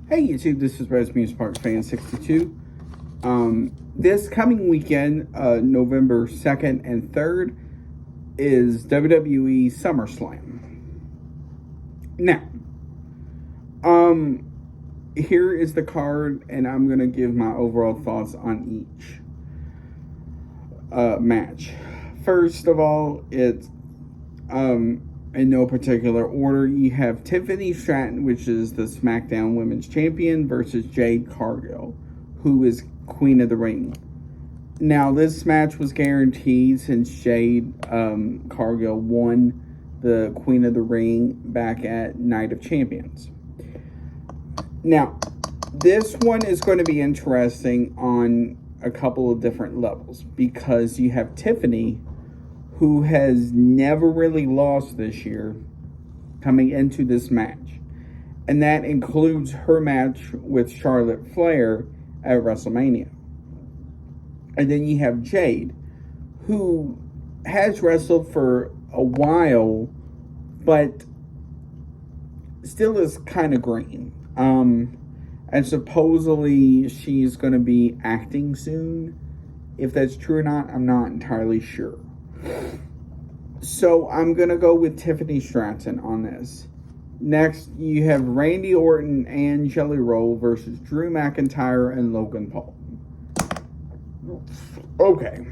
Hey YouTube, this is Rasmus Park Fan 62. This coming weekend, November 2nd and 3rd, is WWE SummerSlam. Now, here is the card, and I'm going to give my overall thoughts on each match. First of all, it's in no particular order, you have Tiffany Stratton, which is the SmackDown Women's Champion, versus Jade Cargill, who is Queen of the Ring. Now, this match was guaranteed since Jade Cargill won the Queen of the Ring back at Night of Champions. Now, this one is going to be interesting on a couple of different levels because you have Tiffany, who has never really lost this year, coming into this match. And that includes her match with Charlotte Flair at WrestleMania. And then you have Jade, who has wrestled for a while, but still is kind of green. And supposedly she's going to be acting soon. If that's true or not, I'm not entirely sure. So I'm going to go with Tiffany Stratton on this. Next, you have Randy Orton and Jelly Roll versus Drew McIntyre and Logan Paul. Okay.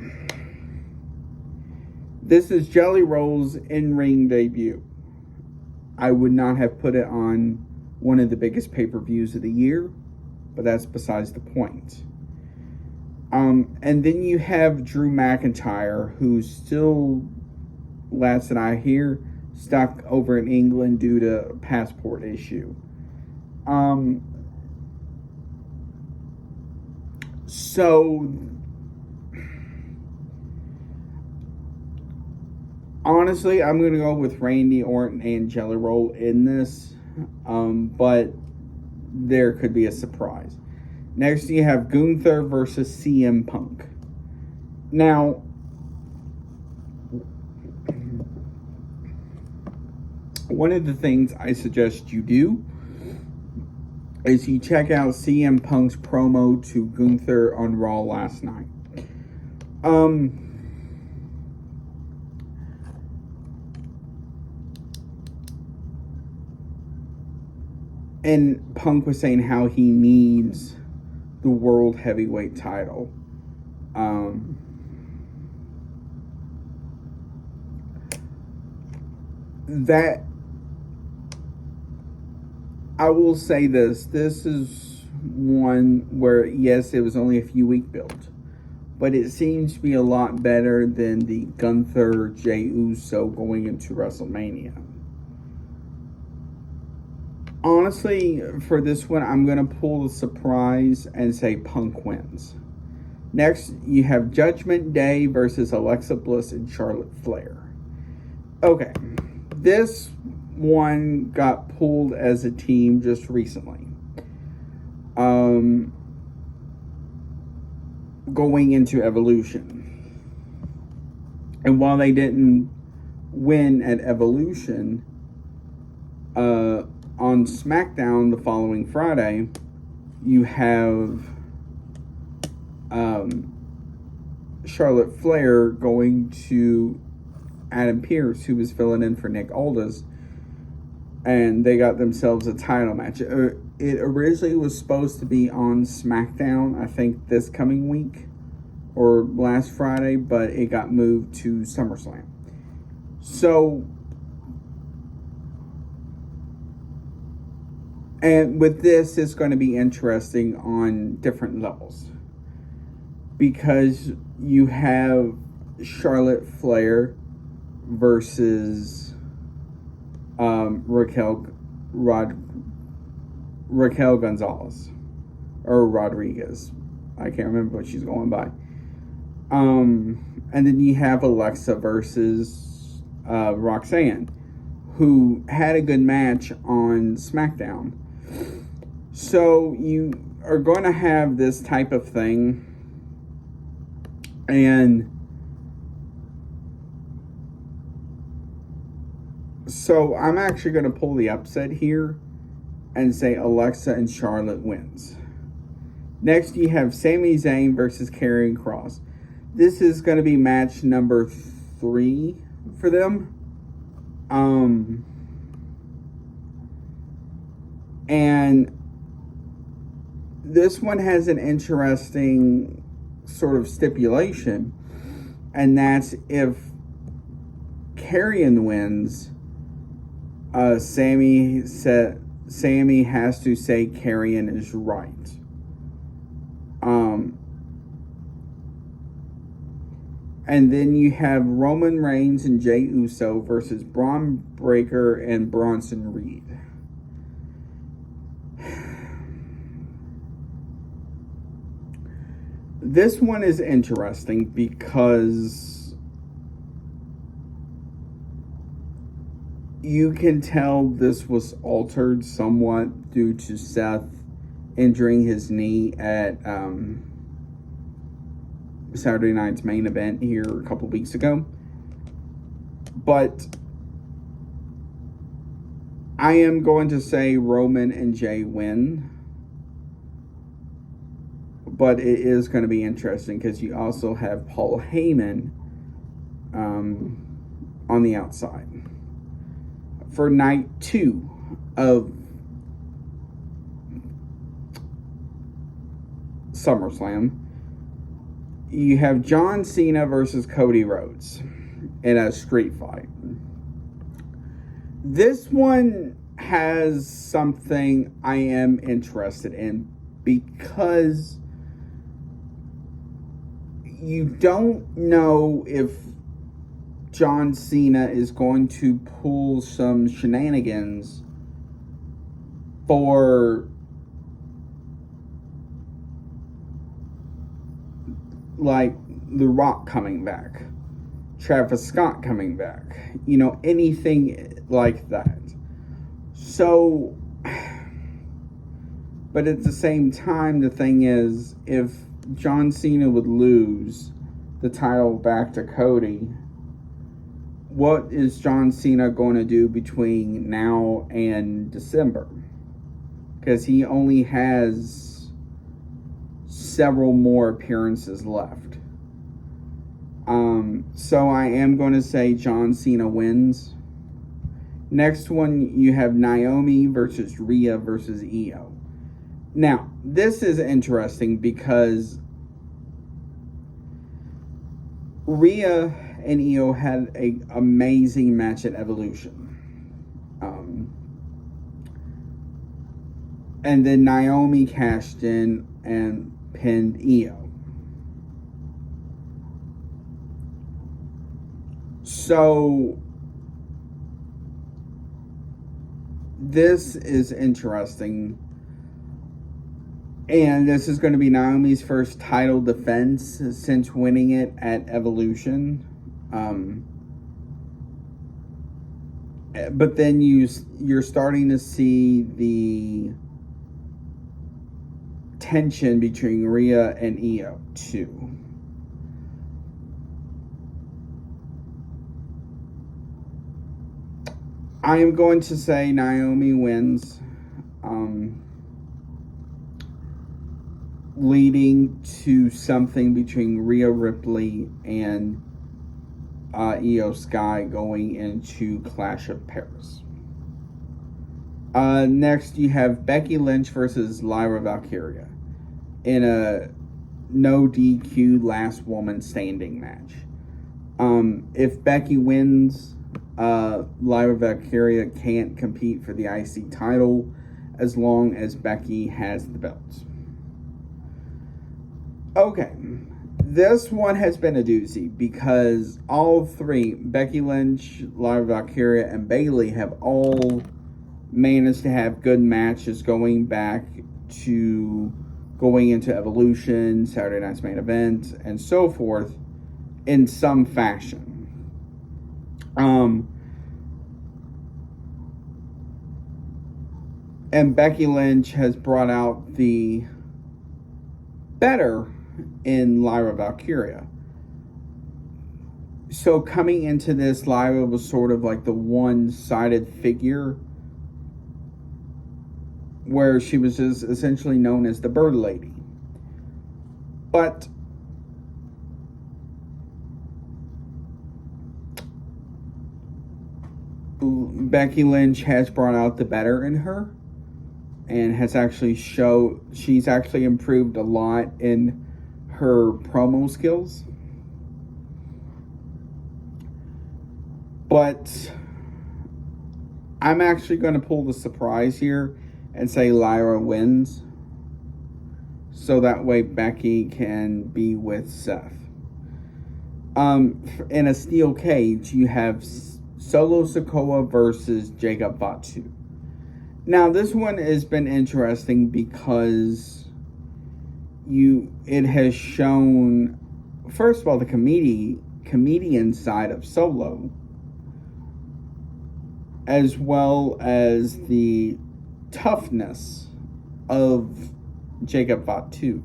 This is Jelly Roll's in-ring debut. I would not have put it on one of the biggest pay-per-views of the year, but that's besides the point. And then you have Drew McIntyre, who's still, last that I hear, stuck over in England due to a passport issue. So, honestly, I'm going to go with Randy Orton and Jelly Roll in this, but there could be a surprise. Next, you have Gunther versus CM Punk. Now, one of the things I suggest you do is you check out CM Punk's promo to Gunther on Raw last night. And Punk was saying how he needs the World Heavyweight title. That, I will say this is one where, yes, it was only a few week build, but it seems to be a lot better than the Gunther Jey Uso going into WrestleMania. Honestly, for this one, I'm going to pull the surprise and say Punk wins. Next, you have Judgment Day versus Alexa Bliss and Charlotte Flair. Okay, this one got pulled as a team just recently. Going into Evolution. And while they didn't win at Evolution, on SmackDown the following Friday, you have Charlotte Flair going to Adam Pearce, who was filling in for Nick Aldis, and they got themselves a title match. It originally was supposed to be on SmackDown, I think this coming week, or last Friday, but it got moved to SummerSlam. So, and with this, it's going to be interesting on different levels. Because you have Charlotte Flair versus Raquel Gonzalez. Or Rodriguez. I can't remember what she's going by. And then you have Alexa versus Roxanne, who had a good match on SmackDown. So you are going to have this type of thing, and so I'm actually going to pull the upset here and say Alexa and Charlotte wins. Next, you have Sami Zayn versus Karrion Kross. This is going to be match number 3 for them. And this one has an interesting sort of stipulation, and that's if Karrion wins, Sami has to say Karrion is right. And then you have Roman Reigns and Jey Uso versus Braun Breaker and Bronson Reed. This one is interesting because you can tell this was altered somewhat due to Seth injuring his knee at Saturday night's main event here a couple weeks ago. But I am going to say Roman and Jey win. But it is going to be interesting because you also have Paul Heyman on the outside. For night 2 of SummerSlam, you have John Cena versus Cody Rhodes in a street fight. This one has something I am interested in because you don't know if John Cena is going to pull some shenanigans for like The Rock coming back, Travis Scott coming back, anything like that. So, but at the same time, the thing is, if John Cena would lose the title back to Cody, what is John Cena going to do between now and December? Because he only has several more appearances left. So I am going to say John Cena wins. Next one, you have Naomi versus Rhea versus Io. Now, this is interesting because Rhea and Io had an amazing match at Evolution. And then Naomi cashed in and pinned Io. So this is interesting. And this is going to be Naomi's first title defense since winning it at Evolution. But then you're starting to see the tension between Rhea and Io too. I am going to say Naomi wins, leading to something between Rhea Ripley and Io Sky going into Clash of Paris. Next, you have Becky Lynch versus Lyra Valkyria in a no DQ last woman standing match. If Becky wins, Lyra Valkyria can't compete for the IC title as long as Becky has the belts. Okay, this one has been a doozy because all three, Becky Lynch, Lyra Valkyria, and Bayley, have all managed to have good matches going into Evolution, Saturday Night's Main Event, and so forth in some fashion. And Becky Lynch has brought out the better in Lyra Valkyria. So coming into this, Lyra was sort of like the one-sided figure. where she was just essentially known as the Bird Lady. But Becky Lynch has brought out the better in her and has actually she's actually improved a lot in her promo skills. But I'm actually going to pull the surprise here and say Lyra wins, so that way Becky can be with Seth. In a steel cage, you have Solo Sikoa versus Jacob Fatu. Now, this one has been interesting because it has shown, first of all, the comedian side of Solo, as well as the toughness of Jacob Fatu.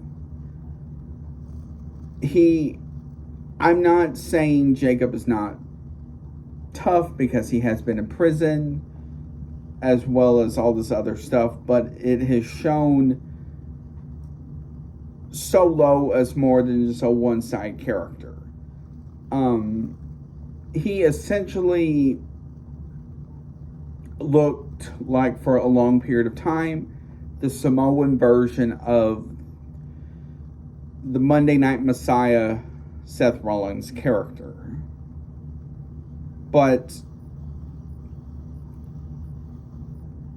I'm not saying Jacob is not tough because he has been in prison, as well as all this other stuff, but it has shown Solo as more than just a one-side character. He essentially looked like, for a long period of time, the Samoan version of the Monday Night Messiah Seth Rollins character. But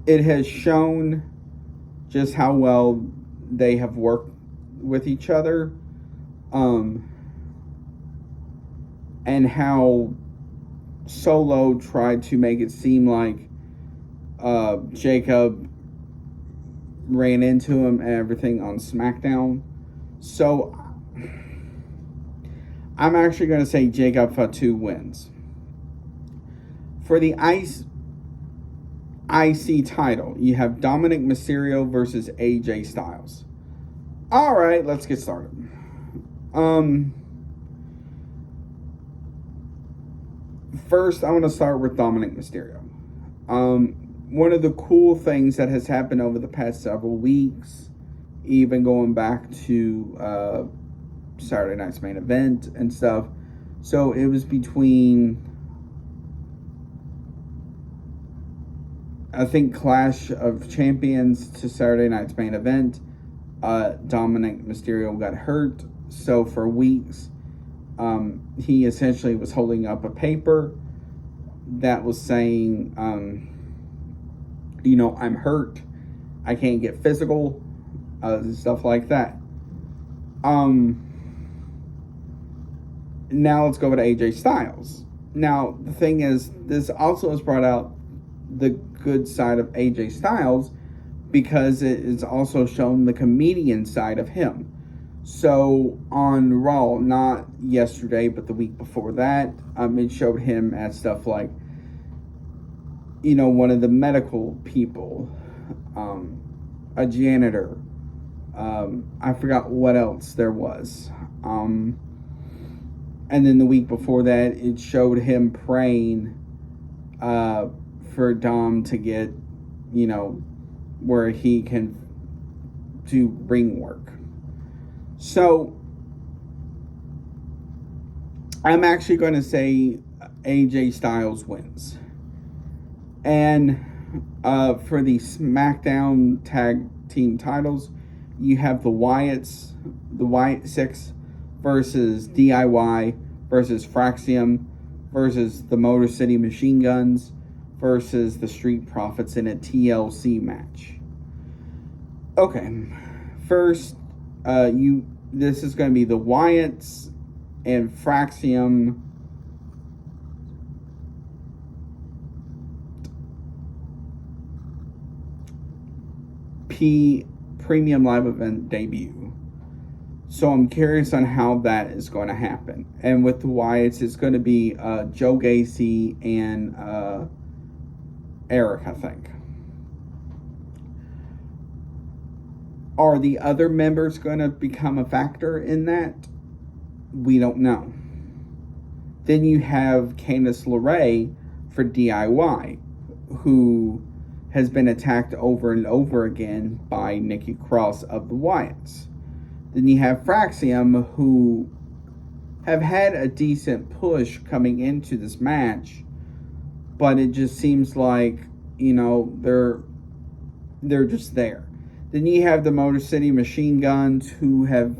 it has shown just how well they have worked with each other, and how Solo tried to make it seem like Jacob ran into him and everything on SmackDown. So I'm actually going to say Jacob Fatu wins. For the IC title, you have Dominic Mysterio versus AJ Styles. Alright, let's get started. First, I want to start with Dominic Mysterio. One of the cool things that has happened over the past several weeks, even going back to Saturday night's main event and stuff. So it was between, I think, Clash of Champions to Saturday night's main event. Dominic Mysterio got hurt, so for weeks he essentially was holding up a paper that was saying, I'm hurt, I can't get physical, stuff like that. Now let's go over to AJ Styles. Now, the thing is, this also has brought out the good side of AJ Styles, because it is also shown the comedian side of him. So on Raw, not yesterday, but the week before that, it showed him as stuff like, one of the medical people, a janitor, I forgot what else there was. And then the week before that, it showed him praying for Dom to get, where he can do ring work. So I'm actually going to say AJ Styles wins. And for the SmackDown Tag Team titles, you have the Wyatt Six versus DIY versus Fraxium versus the Motor City Machine Guns versus the Street Profits in a TLC match. Okay, first, this is going to be the Wyatts and Fraxium Premium Live Event debut. So I'm curious on how that is going to happen. And with the Wyatts, it's going to be Joe Gacy and Eric, I think. Are the other members going to become a factor in that? We don't know. Then you have Candice LeRae for DIY, who has been attacked over and over again by Nikki Cross of the Wyatts. Then you have Fraxium, who have had a decent push coming into this match, but it just seems like, they're just there. Then you have the Motor City Machine Guns, who have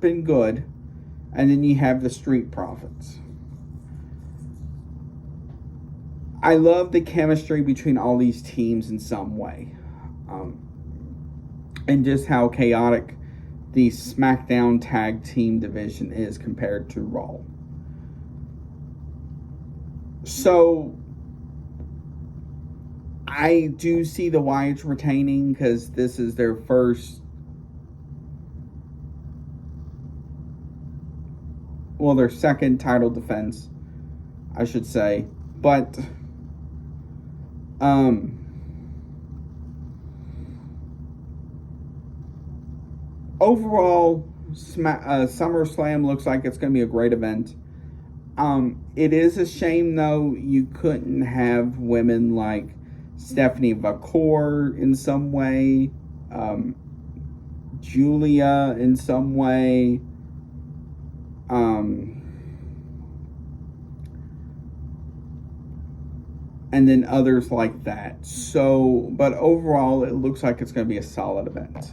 been good, and then you have the Street Profits. I love the chemistry between all these teams in some way, and just how chaotic the SmackDown Tag Team division is compared to Raw. So I do see the Wyatts retaining because this is their first, their second title defense, I should say. But overall, SummerSlam looks like it's going to be a great event. It is a shame, though, you couldn't have women like Stephanie Vacour in some way, Julia in some way, and then others like that. So, but overall, it looks like it's going to be a solid event.